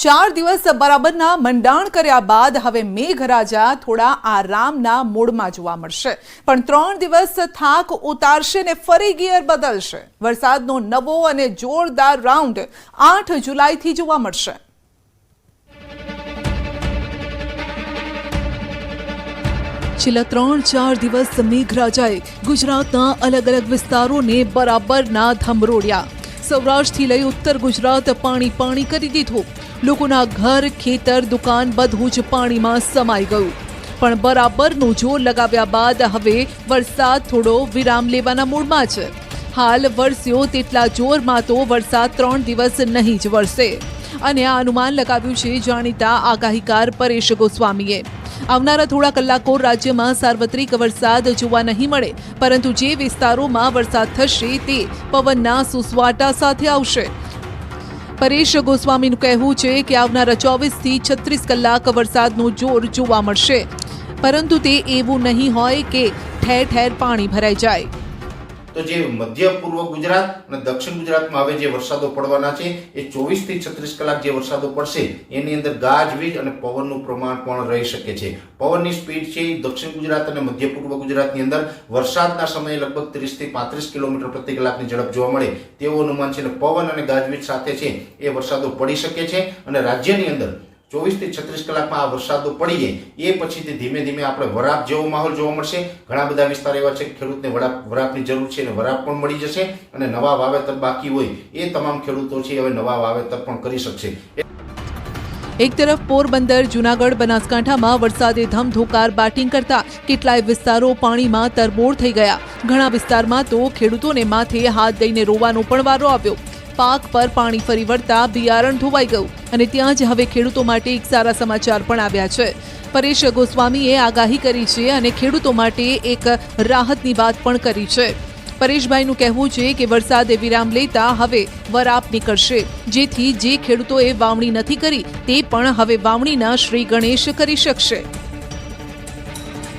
4 દિવસ બરાબરના મંડાણ કર્યા બાદ હવે મેઘરાજા થોડા આરામના મૂડમાં જોવા મળશે, પણ 3 દિવસ થાક ઉતારશે ને ફરી ગિયર બદલશે. વરસાદનો નવો અને જોરદાર રાઉન્ડ 8 જુલાઈથી જોવા મળશે. છેલ્લા 3-4 દિવસ મેઘરાજાએ ગુજરાતના અલગ અલગ વિસ્તારોને બરાબરના ધમરોડ્યા. સૌરાષ્ટ્રથી લઈ ઉત્તર ગુજરાત પાણી પાણી કરી દીધું. લોકોના ઘર, ખેતર, દુકાન બધું જ પાણીમાં સમાઈ ગયું. પણ બરાબરનું જોર લગાવ્યા બાદ હવે વરસાદ થોડો વિરામ લેવાના મૂડમાં છે. હાલ વરસ્યો તેટલા જોરમાં તો વરસાદ 3 દિવસ નહીં જ વરસે, અને આ અનુમાન લગાવ્યું છે જાણીતા આગાહીકાર પરેશ ગોસ્વામીએ. આવનારા થોડા કલાકો રાજ્યમાં સાર્વત્રિક વરસાદ જોવા નહીં મળે, પરંતુ જે વિસ્તારોમાં વરસાદ થશે તે પવનના સુસવાટા સાથે આવશે. પરેશ ગોસ્વામીનું કહેવું છે કે આવનારા 24 થી 36 કલાક વરસાદનું જોર જોવા મળશે, પરંતુ તે એવું નહીં હોય કે ઠેર ઠેર પાણી ભરાઈ જાય. તો જે મધ્ય પૂર્વ ગુજરાત અને દક્ષિણ ગુજરાતમાં હવે જે વરસાદો પડવાના છે એ 24 થી 36 કલાક જે વરસાદો પડશે એની અંદર ગાજવીજ અને પવનનું પ્રમાણ પણ રહી શકે છે. પવનની સ્પીડ છે એ દક્ષિણ ગુજરાત અને મધ્ય પૂર્વ ગુજરાતની અંદર વરસાદના સમયે લગભગ 30 થી 35 કિલોમીટર પ્રતિ કલાકની ઝડપ જોવા મળે તેવું અનુમાન છે. પવન અને ગાજવીજ સાથે છે એ વરસાદો પડી શકે છે, અને રાજ્યની અંદર 24 થી 36 કલાકમાં આ વરસાદો પડી જાય એ પછીથી ધીમે ધીમે આપણે વરાપ જેવો માહોલ જોવા મળશે. ઘણા બધા વિસ્તાર એવા છે કે ખેડૂતને વરાપની જરૂર છે અને વરાપ પણ મળી જશે, અને નવા વાવેતર બાકી હોય એ તમામ ખેડૂતો છે હવે નવા વાવેતર પણ કરી શકશે. એક તરફ પોરબંદર, જૂનાગઢ, બનાસકાંઠામાં વરસાદે ધમધોકાર બેટિંગ કરતા કેટલાય વિસ્તારો પાણીમાં તરબોળ થઈ ગયા. ઘણા વિસ્તારમાં તો ખેડૂતોને માથે હાથ દઈને રોવાનો પણ વારો આવ્યો. પાક પર પાણી ફરી વળતા બિયારણ ધોવાઈ ગયું, અને ત્યાં જ હવે ખેડૂતો માટે એક સારા સમાચાર પણ આવ્યા છે. પરેશ ગોસ્વામીએ આગાહી કરી છે અને ખેડૂતો માટે એક રાહતની વાત પણ કરી છે. પરેશભાઈનું કહેવું છે કે વરસાદે વિરામ લેતા હવે વરાપ નીકળશે, જેથી જે ખેડૂતોએ વાવણી નથી કરી તે પણ હવે વાવણીના શ્રી ગણેશ કરી શકશે.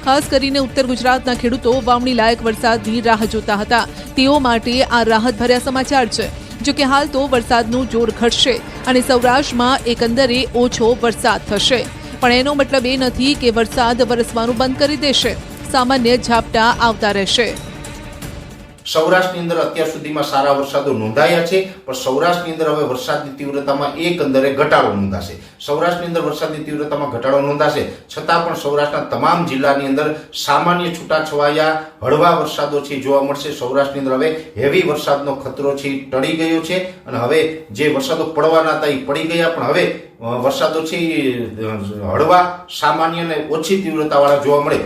ખાસ કરીને ઉત્તર ગુજરાતના ખેડૂતો વાવણી લાયક વરસાદની રાહ જોતા હતા. તેઓ માટે આ રાહતભર્યા સમાચાર છે. જોકે હાલ તો વરસાદનું જોર ઘટશે અને સૌરાષ્ટ્રમાં એકંદરે ઓછો વરસાદ થશે, પણ એનો મતલબ એ નથી કે વરસાદ વરસવાનું બંધ કરી દેશે. સામાન્ય ઝાપટા આવતા રહેશે. સૌરાષ્ટ્રની અંદર અત્યાર સુધીમાં સારા વરસાદો નોંધાયા છે, પણ સૌરાષ્ટ્રની અંદર હવે વરસાદની તીવ્રતામાં એકંદરે ઘટાડો નોંધાશે. સૌરાષ્ટ્રની અંદર વરસાદની તીવ્રતામાં ઘટાડો નોંધાશે, છતાં પણ સૌરાષ્ટ્રના તમામ જિલ્લાની અંદર સામાન્ય છૂટાછવાયા હળવા વરસાદો છે જોવા મળશે. સૌરાષ્ટ્રની અંદર હવે હેવી વરસાદનો ખતરો છે ટળી ગયો છે, અને હવે જે વરસાદો પડવાના હતા એ પડી ગયા, પણ હવે વરસાદો છે હળવા, સામાન્ય અને ઓછી તીવ્રતાવાળા જોવા મળે.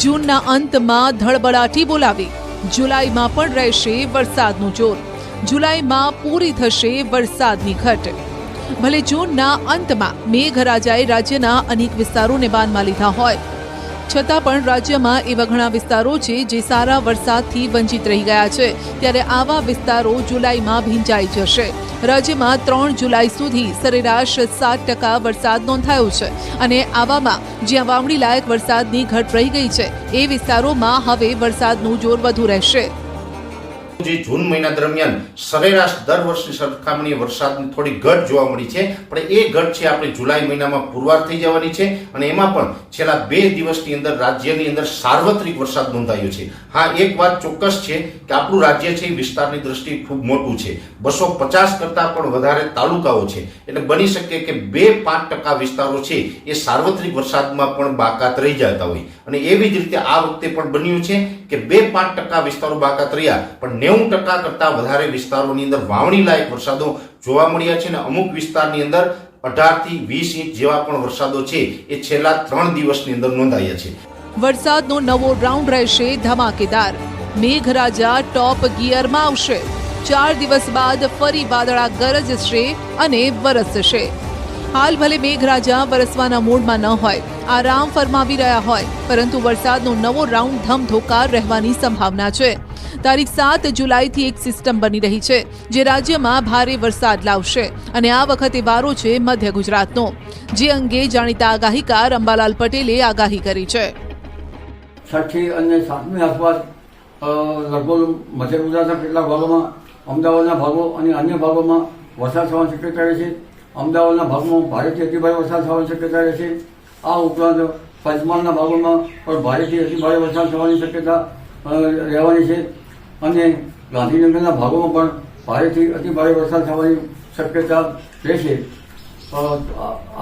જૂનના અંતમાં ધડબડાટી બોલાવી. જુલાઈમાં પણ રહેશે વરસાદનું જોર. જુલાઈમાં પૂરી થશે વરસાદની ઘટ. ભલે જૂનના અંતમાં મેઘરાજાએ રાજ્યના અનેક વિસ્તારોને બાનમાં લીધા હોય, છતાં પણ રાજ્યમાં એવા ઘણા વિસ્તારો છે જે સારા વરસાદથી વંચિત રહી ગયા છે. ત્યારે આવા વિસ્તારો જુલાઈમાં ભીંજાઈ જશે. રાજ્યમાં 3 જુલાઈ સુધી સરેરાશ 7% વરસાદ નોંધાયો છે, અને આવામાં જ્યાં વાવણી લાયક વરસાદની ઘટ રહી ગઈ છે એ વિસ્તારોમાં હવે વરસાદનું જોર વધુ રહેશે. જે જૂન મહિના દરમિયાન સરેરાશ દર વર્ષની સરખામણીએ વરસાદની થોડી ઘટ જોવા મળી છે, પણ એ ઘટ છે આપણે જુલાઈ મહિનામાં પુરવાર થઈ જવાની છે, અને એમાં પણ છેલ્લા 2 દિવસની અંદર રાજ્યની અંદર સાર્વત્રિક વરસાદ નોંધાયો છે. હા, એક વાત ચોક્કસ છે કે આપણું રાજ્ય છે એ વિસ્તારની દ્રષ્ટિએ ખૂબ મોટું છે. 250 કરતાં પણ વધારે તાલુકાઓ છે, એટલે બની શકે કે 2-5% વિસ્તારો છે એ સાર્વત્રિક વરસાદમાં પણ બાકાત રહી જતા હોય, અને એવી જ રીતે આ વખતે પણ બન્યું છે કે 2-5% વિસ્તારો બાકાત રહ્યા, પણ 90% કરતાં વધારે વિસ્તારોની અંદર વાવણી લાયક વરસાદો જોવા મળ્યા છે, અને અમુક વિસ્તારની અંદર 18 થી 20 ઇંચ જેવા પણ વરસાદો છે એ છેલ્લા 3 દિવસની અંદર નોંધાયા છે. વરસાદનો નવો રાઉન્ડ રહેશે ધમાકેદાર. મેઘરાજા ટોપ ગિયરમાં આવશે. 4 દિવસ બાદ ફરી વાદળા ગરજશે અને વરસશે. હાલ ભલે મેઘરાજા વરસવાના મૂડમાં ન હોય, આરામ ફરમાવી રહ્યા હોય, પરંતુ વરસાદનો નવો રાઉન્ડ ધમધોકાર રહેવાની સંભાવના છે. તારીખ 7 જુલાઈથી એક સિસ્ટમ બની રહી છે જે રાજ્યમાં ભારે વરસાદ લાવશે, અને આ વખતે વારો છે મધ્ય ગુજરાતનો, જે અંગે જાણીતા આગાહીકાર અંબાલાલ પટેલે આગાહી કરી છે. 6 અને 7ની આસપાસ લગભગ મધ્ય ગુજરાતના કેટલાક ભાગોમાં, અમદાવાદના ભાગો અને અન્ય ભાગોમાં વરસાદ થવાની શક્યતા રહે છે. અમદાવાદના ભાગમાં ભારેથી અતિભારે વરસાદ થવાની શક્યતા રહેશે। આ ઉપરાંત પંચમહાલના ભાગોમાં પણ ભારેથી અતિભારે વરસાદ થવાની શક્યતા રહેવાની છે અને ગાંધીનગરના ભાગોમાં પણ ભારેથી અતિભારે વરસાદ થવાની શક્યતા રહેશે।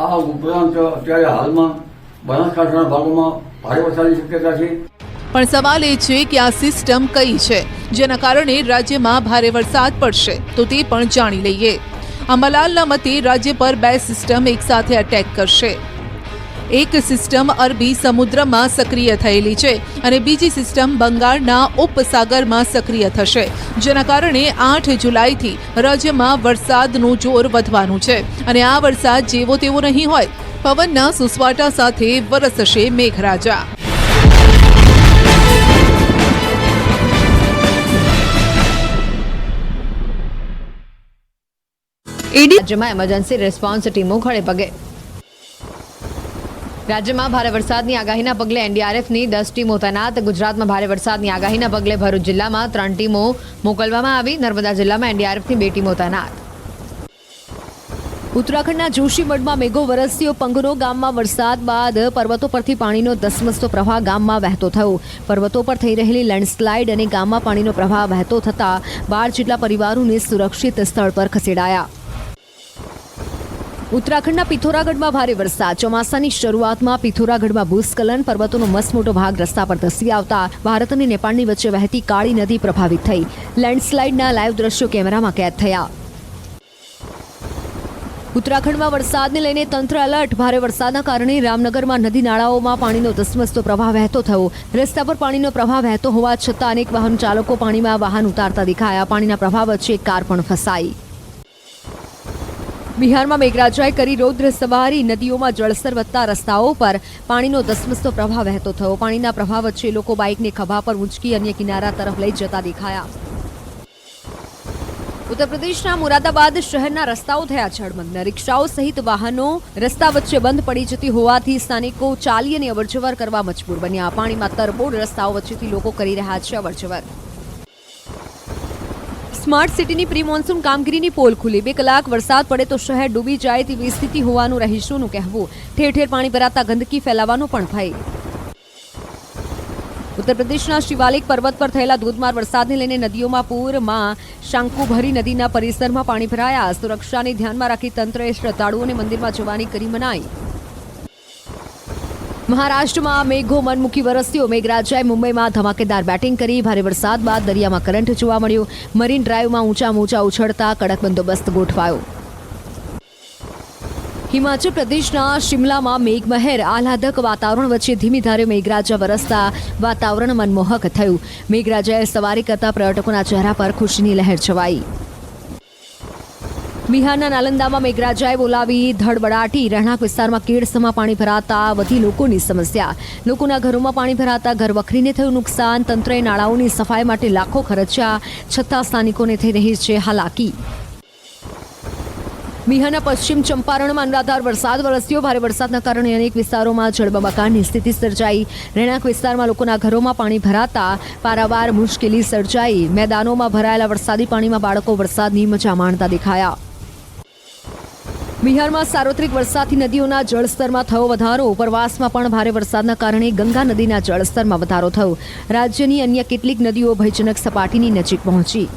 આ ઉપરાંત અત્યારે હાલમાં બનાસકાંઠાના ભાગોમાં ભારે વરસાદની શક્યતા છે। પણ સવાલ એ છે કે આ સિસ્ટમ કઈ છે જેના કારણે રાજ્યમાં ભારે વરસાદ પડશે, તો તે પણ જાણી લઈએ। અંબાલાલના મતે રાજ્ય પર બે સિસ્ટમ એકસાથે અટેક કરશે। એક સિસ્ટમ અરબી સમુદ્રમાં સક્રિય થયેલી છે અને બીજી સિસ્ટમ બંગાળના ઉપસાગરમાં સક્રિય થશે, જેના કારણે 8 જુલાઈથી રાજ્યમાં વરસાદનું જોર વધવાનું છે અને આ વરસાદ જેવો તેવો નહીં હોય। પવનના સુસવાટા સાથે વરસશે મેઘરાજા। રાજ્યમાં એમરજન્સી રિસ્પોન્સ ટીમો ખડે પગે। રાજ્યમાં ભારે વરસાદની આગાહીના પગલે એનડીઆરએફની 10 ટીમો તૈનાત। ગુજરાતમાં ભારે વરસાદની આગાહીના પગલે ભરૂચ જિલ્લામાં 3 ટીમો મોકલવામાં આવી। નર્મદા જિલ્લામાં એનડીઆરએફની 2 ટીમો તૈનાત। ઉત્તરાખંડના જોશીમઠમાં મેઘો વરસ્યો। પંગનો ગામમાં વરસાદ બાદ પર્વતો પરથી પાણીનો ધસમસતો પ્રવાહ ગામમાં વહેતો થયો। પર્વતો પર થઈ રહેલી લેન્ડસ્લાઇડ અને ગામમાં પાણીનો પ્રવાહ વહેતો થતા 12 જેટલા પરિવારોને સુરક્ષિત સ્થળ પર ખસેડાયા। ઉત્તરાખંડના પિથોરાગઢમાં ભારે વરસાદ। ચોમાસાની શરૂઆતમાં પિથોરાગઢમાં ભૂસ્ખલન। પર્વતોનો મસમોટો ભાગ રસ્તા પર ધસી આવતા ભારત અને નેપાળની વચ્ચે વહેતી કાળી નદી પ્રભાવિત થઈ। લેન્ડસ્લાઇડના લાઈવ દ્રશ્યો કેમેરામાં કેદ થયા। ઉત્તરાખંડમાં વરસાદને લઈને તંત્ર એલર્ટ। ભારે વરસાદના કારણે રામનગરમાં નદી નાળાઓમાં પાણીનો ધસમસતો પ્રવાહ વહેતો થયો। રસ્તા પર પાણીનો પ્રવાહ વહેતો હોવા છતાં અનેક વાહન ચાલકો પાણીમાં વાહન ઉતારતા દેખાયા। પાણીના પ્રવાહ વચ્ચે એક કાર પણ ફસાઈ। બિહારમાં મેઘરાજાએ કરી રૌદ્ર સવારી। નદીઓમાં જળસ્તર વધતા રસ્તાઓ પર પાણીનો ધસમસતો પ્રવાહ વહેતો થયો। પાણીના પ્રવાહ વચ્ચે લોકો બાઇકને ખભા પર ઊંચકી અન્ય કિનારા તરફ લઈ જતા દેખાયા। ઉત્તર પ્રદેશના મુરાદાબાદ શહેરના રસ્તાઓ થયા જળમગ્ન। રિક્ષાઓ સહિત વાહનો રસ્તા વચ્ચે બંધ પડી જતી હોવાથી સ્થાનિકો ચાલી અને અવરજવર કરવા મજબૂર બન્યા। પાણીમાં તરબોળ રસ્તાઓ વચ્ચેથી લોકો કરી રહ્યા છે અવરજવર। સ્માર્ટ સિટીની પ્રી મોન્સૂન કામગીરીની પોલ ખુલી। 2 કલાક વરસાદ પડે તો શહેર ડૂબી જાય તેવી સ્થિતિ હોવાનું રહીશોનું કહેવું। ઠેર ઠેર પાણી ભરાતા ગંદકી ફેલાવાનો પણ ભય। ઉત્તર પ્રદેશના શિવાલિક પર્વત પર થયેલા ધોધમાર વરસાદને લઈને નદીઓમાં પૂરમાં શાંકુભરી નદીના પરિસરમાં પાણી ભરાયા। સુરક્ષાને ધ્યાનમાં રાખી તંત્રએ શ્રદ્ધાળુઓને મંદિરમાં જવાની કરી મનાઈ। મહારાષ્ટ્રમાં મેઘો મનમુકી વરસ્યો। મેઘરાજાએ મુંબઈમાં ધમાકેદાર બેટિંગ કરી। ભારે વરસાદ બાદ દરિયામાં કરંટ જોવા મળ્યો। મરીન ડ્રાઈવમાં ઊંચા મોજા ઉછળતા કડક બંદોબસ્ત ગોઠવાયો। હિમાચલ પ્રદેશના શિમલામાં મેઘમહેર। આહલાદક વાતાવરણ વચ્ચે ધીમી ધારે મેઘરાજા વરસતા વાતાવરણ મનમોહક થયું। મેઘરાજાએ સવારી કરતા પર્યટકોના ચહેરા પર ખુશીની લહેર છવાઈ। બિહારના નાલંદામાં મેઘરાજાએ બોલાવી ધડબડાટી। રહેણાંક વિસ્તારમાં કેડસમાં પાણી ભરાતા વધી લોકોની સમસ્યા। લોકોના ઘરોમાં પાણી ભરાતા ઘર વખરીને થયું નુકસાન। તંત્રએ નાળાઓની સફાઈ માટે લાખો ખર્ચ્યા, છતાં સ્થાનિકોને થઈ રહી છે હાલાકી। બિહારના પશ્ચિમ ચંપારણમાં અનરાધાર વરસાદ વરસ્યો। ભારે વરસાદના કારણે અનેક વિસ્તારોમાં જળબંબાકારની સ્થિતિ સર્જાઈ। રહેણાંક વિસ્તારમાં લોકોના ઘરોમાં પાણી ભરાતા પારાવાર મુશ્કેલી સર્જાઈ। મેદાનોમાં ભરાયેલા વરસાદી પાણીમાં બાળકો વરસાદની મજા માણતા દેખાયા। બિહારમાં સાર્વત્રિક વરસાદથી નદીઓના જળસ્તરમાં થયો વધારો। ઉપરવાસમાં પણ ભારે વરસાદના કારણે ગંગા નદીના જળસ્તરમાં વધારો થયો। રાજ્યની અન્ય કેટલીક નદીઓ ભયજનક સપાટીની નજીક પહોંચી।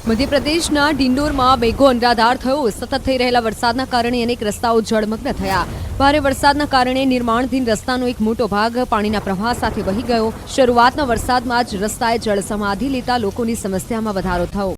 મધ્યપ્રદેશના ડિંડોરમાં મેઘો અનરાધાર થયો। સતત થઈ રહેલા વરસાદના કારણે અનેક રસ્તાઓ જળમગ્ન થયા। ભારે વરસાદના કારણે નિર્માણધીન રસ્તાનો એક મોટો ભાગ પાણીના પ્રવાહ સાથે વહી ગયો। શરૂઆતના વરસાદમાં જ રસ્તાએ જળસમાધિ લેતા લોકોની સમસ્યામાં વધારો થયો।